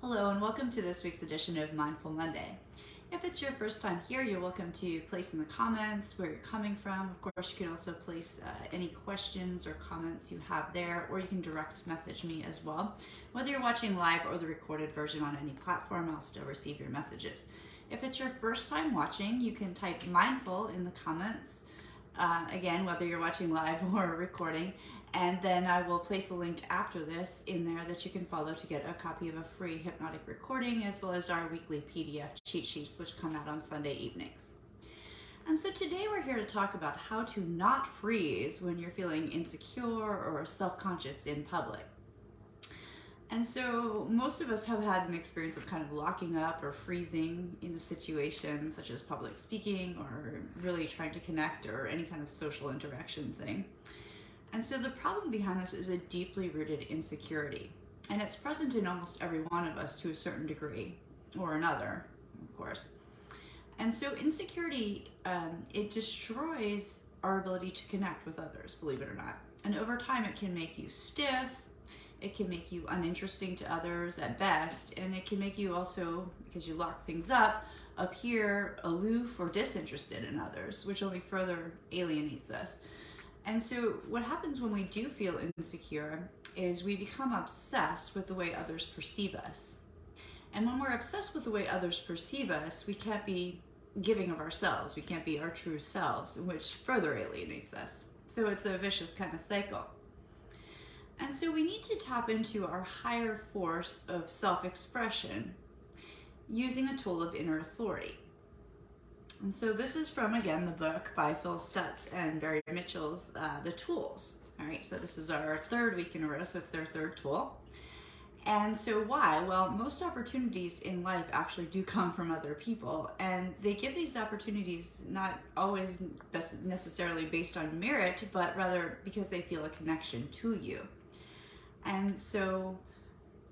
Hello and welcome to this week's edition of Mindful Monday. If it's your first time here, you're welcome to place in the comments where you're coming from. Of course, you can also place any questions or comments you have there, or you can direct message me as well. Whether you're watching live or the recorded version on any platform, I'll still receive your messages. If it's your first time watching, you can type mindful in the comments, again, whether you're watching live or recording, and then I will place a link after this in there that you can follow to get a copy of a free hypnotic recording, as well as our weekly PDF cheat sheets, which come out on Sunday evenings. And so today we're here to talk about how to not freeze when you're feeling insecure or self-conscious in public. And so most of us have had an experience of kind of locking up or freezing in a situation such as public speaking or really trying to connect or any kind of social interaction thing. And so the problem behind this is a deeply rooted insecurity. And it's present in almost every one of us to a certain degree or another, of course. And so insecurity, it destroys our ability to connect with others, believe it or not. And over time, it can make you stiff. It can make you uninteresting to others at best. And it can make you also, because you lock things up, appear aloof or disinterested in others, which only further alienates us. And so what happens when we do feel insecure is we become obsessed with the way others perceive us. And when we're obsessed with the way others perceive us, we can't be giving of ourselves. We can't be our true selves, which further alienates us. So it's a vicious kind of cycle. And so we need to tap into our higher force of self-expression using a tool of inner authority. And so this is from, again, the book by Stutz and Michels, The Tools. All right, so this is our third week in a row, so it's their third tool. And so why? Well, most opportunities in life actually do come from other people, and they give these opportunities not always necessarily based on merit, but rather because they feel a connection to you. And so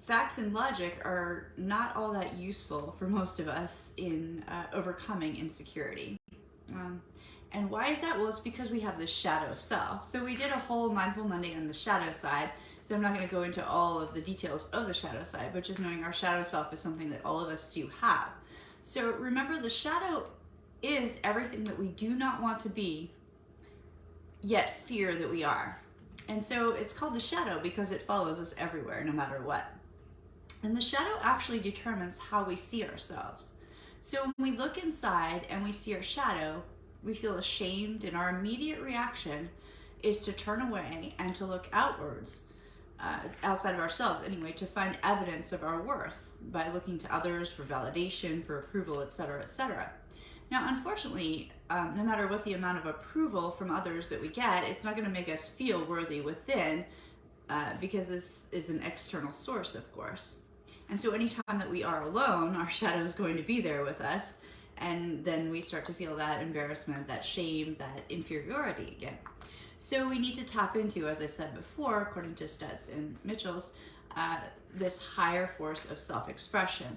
facts and logic are not all that useful for most of us in overcoming insecurity. And why is that? Well, it's because we have this shadow self. So we did a whole Mindful Monday on the shadow side, so I'm not going to go into all of the details of the shadow side, but just knowing our shadow self is something that all of us do have. So remember, the shadow is everything that we do not want to be, yet fear that we are. And so it's called the shadow because it follows us everywhere, no matter what. And the shadow actually determines how we see ourselves. So when we look inside and we see our shadow, we feel ashamed, and our immediate reaction is to turn away and to look outwards, outside of ourselves anyway, to find evidence of our worth by looking to others for validation, for approval, etc., etc. Now, unfortunately, no matter what the amount of approval from others that we get, it's not going to make us feel worthy within, because this is an external source, of course. And so anytime that we are alone, our shadow is going to be there with us. And then we start to feel that embarrassment, that shame, that inferiority again. So we need to tap into, as I said before, according to Stutz and Michels, this higher force of self-expression.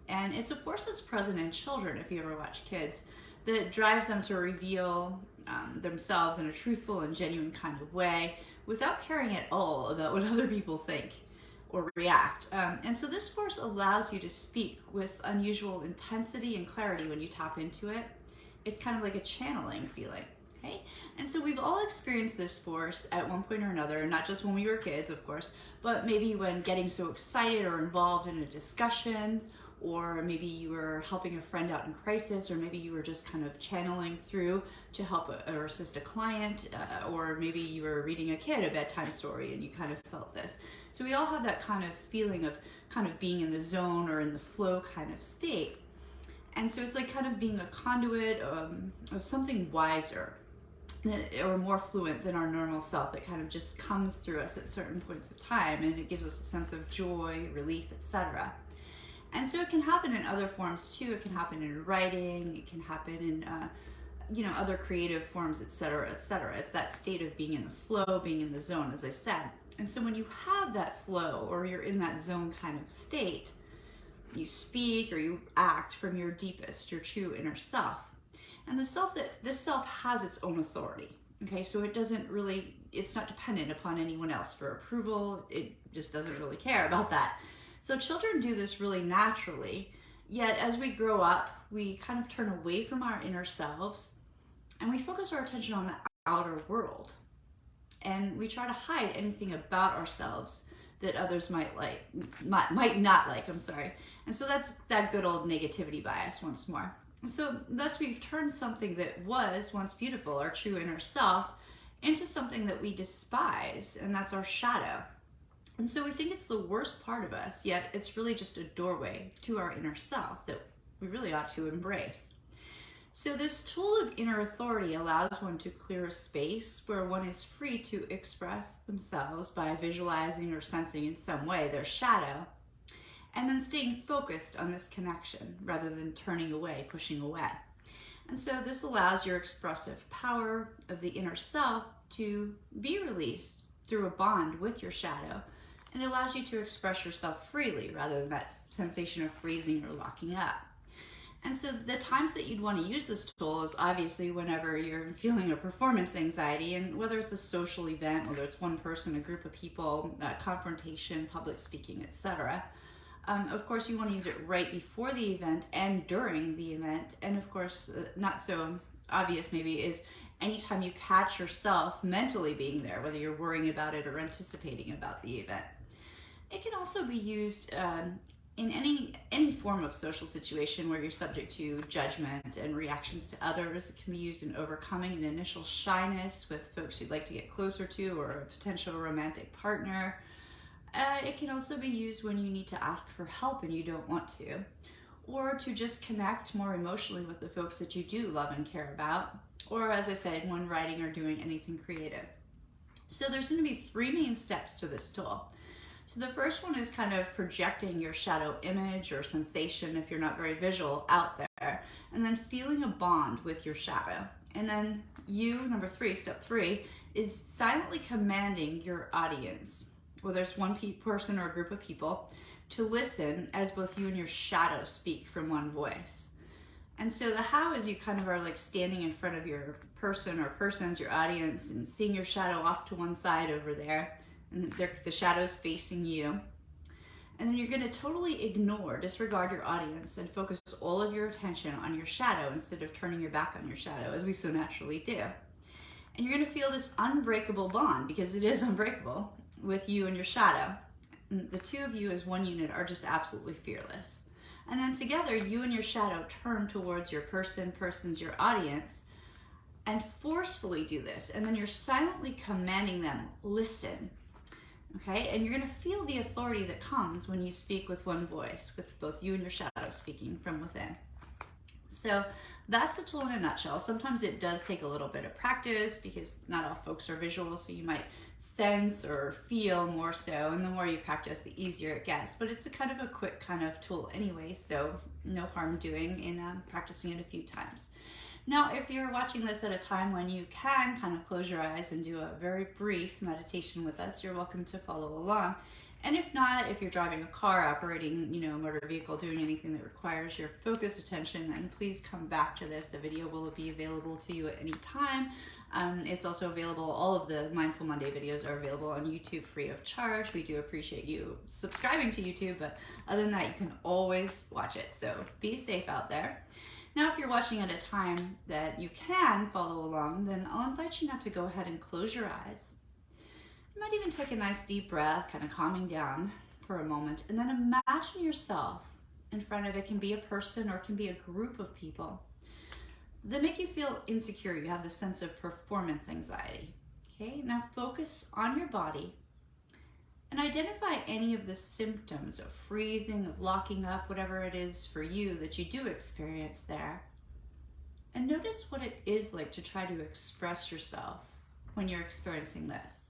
And it's a force that's present in children, if you ever watch kids, that drives them to reveal themselves in a truthful and genuine kind of way without caring at all about what other people think or react. And so this force allows you to speak with unusual intensity and clarity when you tap into it. It's kind of like a channeling feeling, okay? And so we've all experienced this force at one point or another, not just when we were kids, of course, but maybe when getting so excited or involved in a discussion, or maybe you were helping a friend out in crisis, or maybe you were just kind of channeling through to help or assist a client, or maybe you were reading a kid a bedtime story and you kind of felt this. So we all have that kind of feeling of kind of being in the zone or in the flow kind of state. And so it's like kind of being a conduit of something wiser or more fluent than our normal self that kind of just comes through us at certain points of time, and it gives us a sense of joy, relief, etc. And so it can happen in other forms too. It can happen in writing, it can happen in other creative forms, etc., etc. It's that state of being in the flow, being in the zone, as I said. And so when you have that flow, or you're in that zone kind of state, you speak or you act from your deepest, your true inner self. And this self has its own authority. Okay, so it's not dependent upon anyone else for approval. It just doesn't really care about that. So children do this really naturally, yet as we grow up, we kind of turn away from our inner selves and we focus our attention on the outer world. And we try to hide anything about ourselves that others might not like, And so that's that good old negativity bias once more. So thus we've turned something that was once beautiful, our true inner self, into something that we despise, and that's our shadow. And so we think it's the worst part of us, yet it's really just a doorway to our inner self that we really ought to embrace. So this tool of inner authority allows one to clear a space where one is free to express themselves by visualizing or sensing in some way their shadow, and then staying focused on this connection rather than turning away, pushing away. And so this allows your expressive power of the inner self to be released through a bond with your shadow, and it allows you to express yourself freely rather than that sensation of freezing or locking up. And so the times that you'd want to use this tool is obviously whenever you're feeling a performance anxiety, and whether it's a social event, whether it's one person, a group of people, confrontation, public speaking, etc. Of course, you want to use it right before the event and during the event. And of course, not so obvious maybe is anytime you catch yourself mentally being there, whether you're worrying about it or anticipating about the event. It can also be used in any form of social situation where you're subject to judgment and reactions to others. It can be used in overcoming an initial shyness with folks you'd like to get closer to or a potential romantic partner. It can also be used when you need to ask for help and you don't want to, or to just connect more emotionally with the folks that you do love and care about, or as I said, when writing or doing anything creative. So there's going to be 3 main steps to this tool. So the first one is kind of projecting your shadow image or sensation, if you're not very visual, out there, and then feeling a bond with your shadow. And then number 3, step 3, is silently commanding your audience, whether it's one person or a group of people, to listen as both you and your shadow speak from one voice. And so the how is you kind of are like standing in front of your person or persons, your audience, and seeing your shadow off to one side over there, and the shadow's facing you. And then you're going to totally disregard your audience and focus all of your attention on your shadow instead of turning your back on your shadow, as we so naturally do. And you're going to feel this unbreakable bond, because it is unbreakable, with you and your shadow. And the two of you as one unit are just absolutely fearless. And then together, you and your shadow turn towards your persons, your audience, and forcefully do this. And then you're silently commanding them, listen. Okay, and you're going to feel the authority that comes when you speak with one voice, with both you and your shadow speaking from within. So that's the tool in a nutshell. Sometimes it does take a little bit of practice because not all folks are visual, so you might sense or feel more so, and the more you practice, the easier it gets. But it's a kind of a quick kind of tool anyway, so no harm doing in practicing it a few times. Now, if you're watching this at a time when you can kind of close your eyes and do a very brief meditation with us, you're welcome to follow along. And if not, if you're driving a car, operating, a motor vehicle, doing anything that requires your focused attention, then please come back to this. The video will be available to you at any time. It's also available, all of the Mindful Monday videos are available on YouTube free of charge. We do appreciate you subscribing to YouTube, but other than that, you can always watch it. So be safe out there. Now, if you're watching at a time that you can follow along, then I'll invite you now to go ahead and close your eyes. You might even take a nice deep breath, kind of calming down for a moment, and then imagine yourself in front of, it can be a person or it can be a group of people that make you feel insecure. You have this sense of performance anxiety. Okay, now focus on your body and identify any of the symptoms of freezing, of locking up, whatever it is for you that you do experience there. And notice what it is like to try to express yourself when you're experiencing this.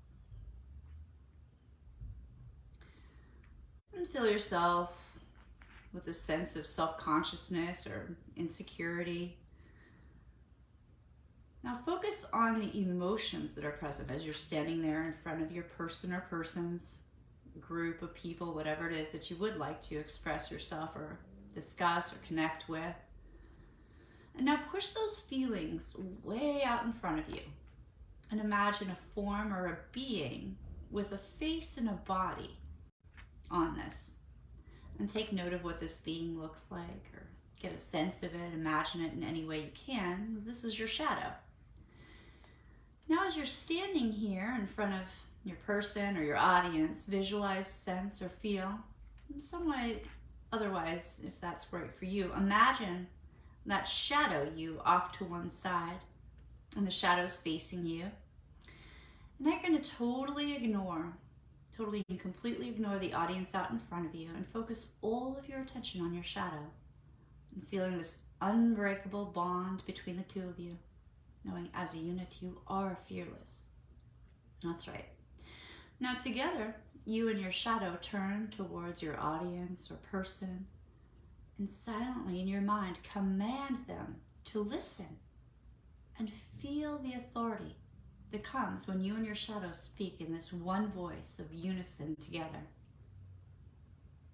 And feel yourself with a sense of self-consciousness or insecurity. Now focus on the emotions that are present as you're standing there in front of your person or persons, group of people, whatever it is that you would like to express yourself or discuss or connect with. And now push those feelings way out in front of you and imagine a form or a being with a face and a body on this. and take note of what this being looks like, or get a sense of it, imagine it in any way you can, because this is your shadow. Now as you're standing here in front of your person or your audience, visualize, sense, or feel in some way, otherwise, if that's right for you, imagine that shadow you off to one side and the shadow's facing you. And now you're going to totally and completely ignore the audience out in front of you and focus all of your attention on your shadow and feeling this unbreakable bond between the two of you, knowing as a unit you are fearless. That's right. Now together, you and your shadow turn towards your audience or person and silently in your mind command them to listen and feel the authority that comes when you and your shadow speak in this one voice of unison together.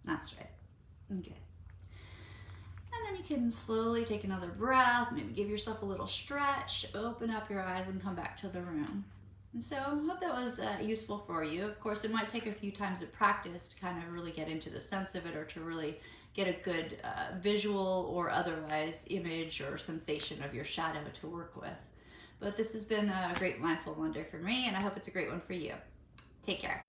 That's right. Okay. And then you can slowly take another breath, maybe give yourself a little stretch, open up your eyes and come back to the room. And so I hope that was useful for you. Of course, it might take a few times of practice to kind of really get into the sense of it, or to really get a good visual or otherwise image or sensation of your shadow to work with. But this has been a great Mindful Monday for me, and I hope it's a great one for you. Take care.